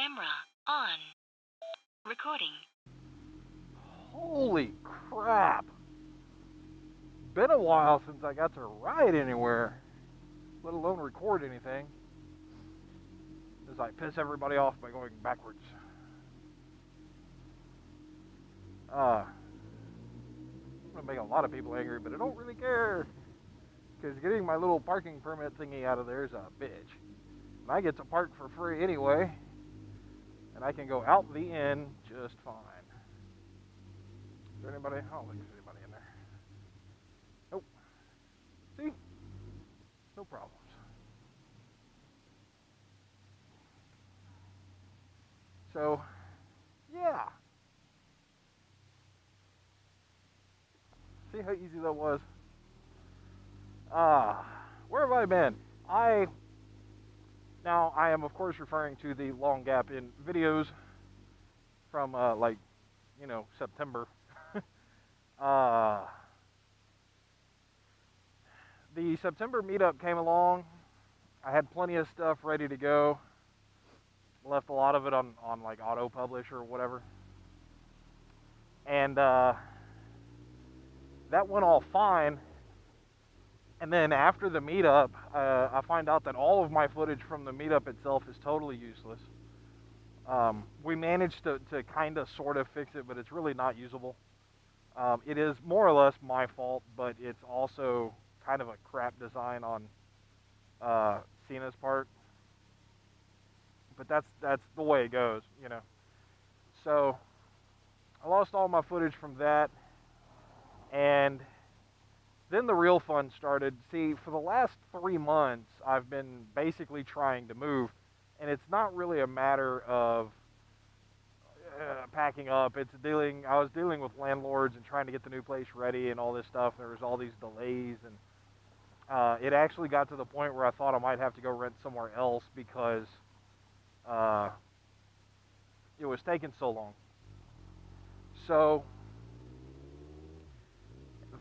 Camera on. Recording. Holy crap. Been a while since I got to ride anywhere, let alone record anything. As I piss everybody off by going backwards. I'm gonna make a lot of people angry, but I don't really care. Because getting my little parking permit thingy out of there is a bitch. And I get to park for free anyway. And I can go out the end just fine. Is there anybody? I don't think there's anybody in there. Nope. See? No problems. So, yeah. See how easy that was? Where have I been? Now, I am, of course, referring to the long gap in videos from, September. The September meetup came along. I had plenty of stuff ready to go. Left a lot of it on like auto-publish or whatever. And that went all fine. And then after the meetup, I find out that all of my footage from the meetup itself is totally useless. We managed to kind of sort of fix it, but it's really not usable. It is more or less my fault, but it's also kind of a crap design on Cena's part. But that's the way it goes, you know. So I lost all my footage from that, and then the real fun started. See, for the last 3 months, I've been basically trying to move, and it's not really a matter of packing up. I was dealing with landlords and trying to get the new place ready and all this stuff. There was all these delays, and it actually got to the point where I thought I might have to go rent somewhere else because it was taking so long. So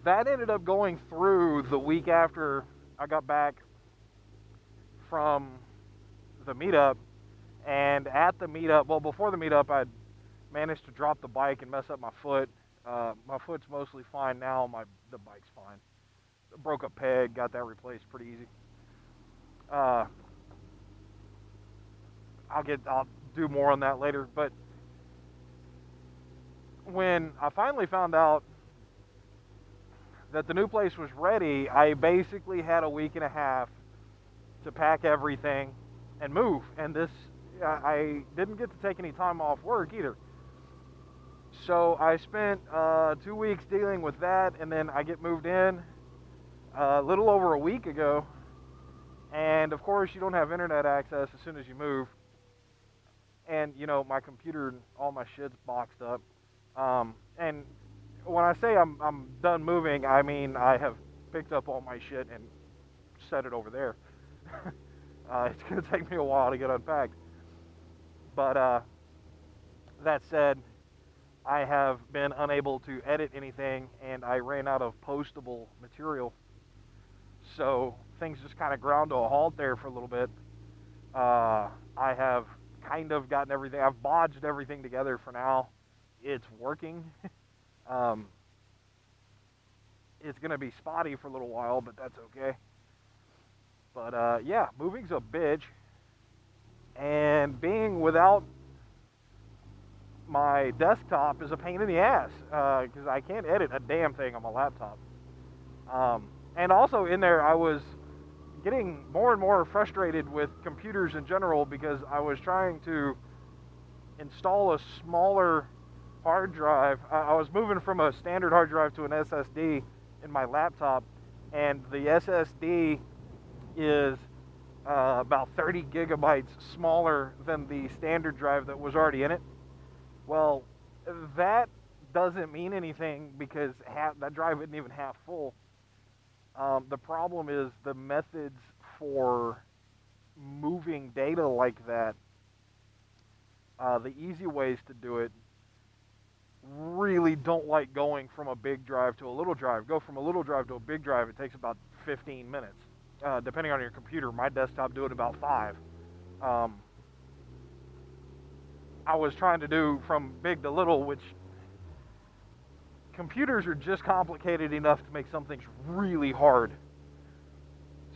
that ended up going through the week after I got back from the meetup. And at the meetup, well, before the meetup, I'd managed to drop the bike and mess up my foot. My foot's mostly fine now. The bike's fine. Broke a peg, got that replaced pretty easy. I'll do more on that later. But when I finally found out that the new place was ready, I basically had a week and a half to pack everything and move. And I didn't get to take any time off work either. So I spent 2 weeks dealing with that, and then I get moved in a little over a week ago. And of course, you don't have internet access as soon as you move. And you know, my computer and all my shit's boxed up. And when I say I'm done moving, I mean I have picked up all my shit and set it over there. It's going to take me a while to get unpacked. But that said, I have been unable to edit anything, and I ran out of postable material. So things just kind of ground to a halt there for a little bit. I have kind of gotten everything. I've bodged everything together for now. It's working. It's going to be spotty for a little while, but that's okay. But yeah, moving's a bitch. And being without my desktop is a pain in the ass because I can't edit a damn thing on my laptop. And also in there, I was getting more and more frustrated with computers in general because I was trying to install a smaller hard drive. I was moving from a standard hard drive to an SSD in my laptop, and the SSD is about 30 gigabytes smaller than the standard drive that was already in it. Well, that doesn't mean anything because that drive isn't even half full. The problem is the methods for moving data like that, the easy ways to do it, really don't like going from a big drive to a little drive. Go from a little drive to a big drive, it takes about 15 minutes. Depending on your computer, my desktop do it about 5. I was trying to do from big to little, which computers are just complicated enough to make some things really hard.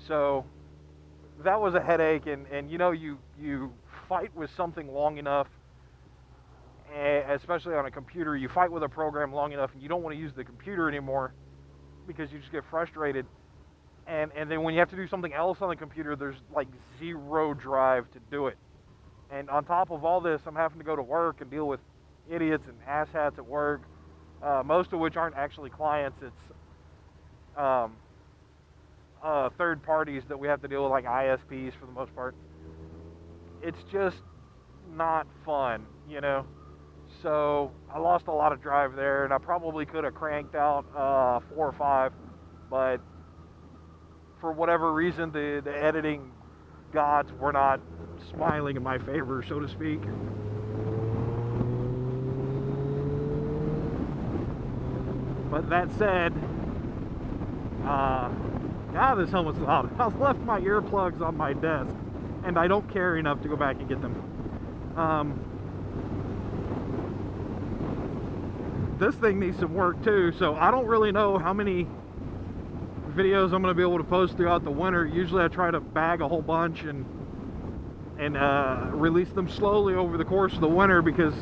So that was a headache, and you know, you fight with something long enough, especially on a computer, you fight with a program long enough and you don't want to use the computer anymore because you just get frustrated. And then when you have to do something else on the computer, there's like zero drive to do it. And on top of all this, I'm having to go to work and deal with idiots and asshats at work, most of which aren't actually clients. It's third parties that we have to deal with, like ISPs for the most part. It's just not fun, you know. So I lost a lot of drive there, and I probably could have cranked out 4 or 5, but for whatever reason, the editing gods were not smiling in my favor, so to speak. But that said, God, this helmet's loud. I've left my earplugs on my desk, and I don't care enough to go back and get them. This thing needs some work too, so I don't really know how many videos I'm going to be able to post throughout the winter. Usually I try to bag a whole bunch and release them slowly over the course of the winter, because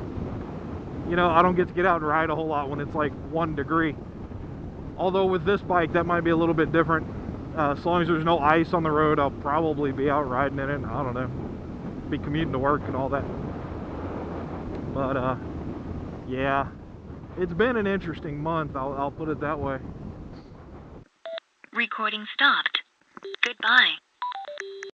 you know, I don't get to get out and ride a whole lot when it's like 1 degree. Although with this bike that might be a little bit different. As long as there's no ice on the road, I'll probably be out riding in it. I don't know, be commuting to work and all that. But yeah, it's been an interesting month, I'll put it that way. Recording stopped. Goodbye.